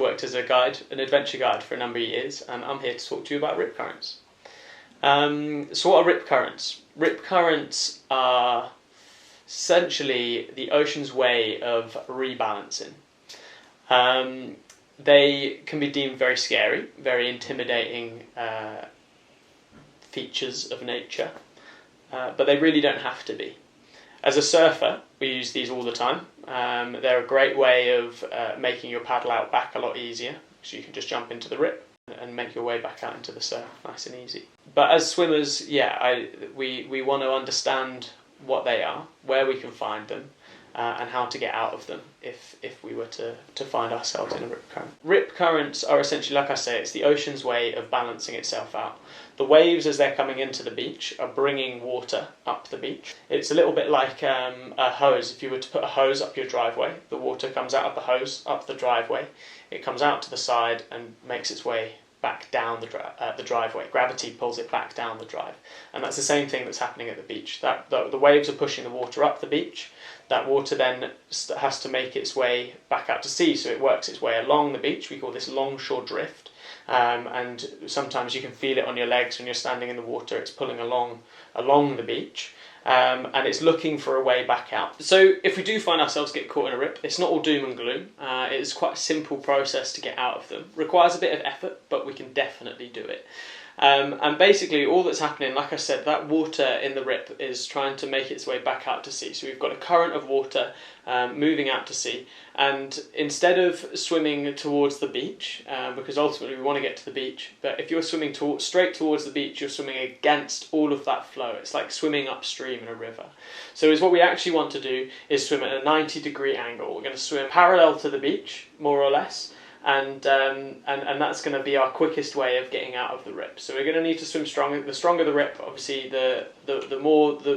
worked as a guide, an adventure guide for a number of years, and I'm here to talk to you about rip currents. So what are rip currents? Rip currents are essentially the ocean's way of rebalancing. They can be deemed very scary, very intimidating features of nature, but they really don't have to be. As a surfer, we use these all the time. They're a great way of making your paddle out back a lot easier, so you can just jump into the rip and make your way back out into the surf nice and easy. But as swimmers, we want to understand what they are, where we can find them, and how to get out of them if we were to find ourselves in a rip current. Rip currents are essentially, like I say, it's the ocean's way of balancing itself out. The waves, as they're coming into the beach, are bringing water up the beach. It's a little bit like a hose. If you were to put a hose up your driveway, the water comes out of the hose up the driveway. It comes out to the side and makes its way back down the driveway. Gravity pulls it back down the drive. And that's the same thing that's happening at the beach. The waves are pushing the water up the beach. That water then has to make its way back out to sea, so it works its way along the beach. We call this longshore drift. And sometimes you can feel it on your legs when you're standing in the water. It's pulling along the beach, and it's looking for a way back out. So if we do find ourselves get caught in a rip, it's not all doom and gloom. It's quite a simple process to get out of them. Requires a bit of effort, but we can definitely do it. And basically all that's happening, like I said, that water in the rip is trying to make its way back out to sea. So we've got a current of water moving out to sea, and instead of swimming towards the beach, because ultimately we want to get to the beach, but if you're swimming straight towards the beach, you're swimming against all of that flow. It's like swimming upstream in a river. So what we actually want to do is swim at a 90-degree angle. We're going to swim parallel to the beach, more or less, and that's going to be our quickest way of getting out of the rip. So we're going to need to swim strong. The stronger the rip, obviously, the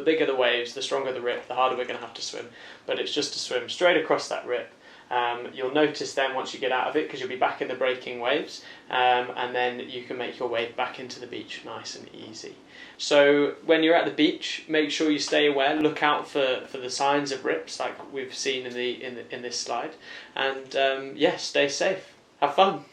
bigger the waves, the stronger the rip, the harder we're going to have to swim. But it's just to swim straight across that rip. You'll notice then once you get out of it, because you'll be back in the breaking waves, and then you can make your way back into the beach nice and easy. So when you're at the beach, make sure you stay aware. Look out for the signs of rips, like we've seen in this slide, and stay safe. Have fun.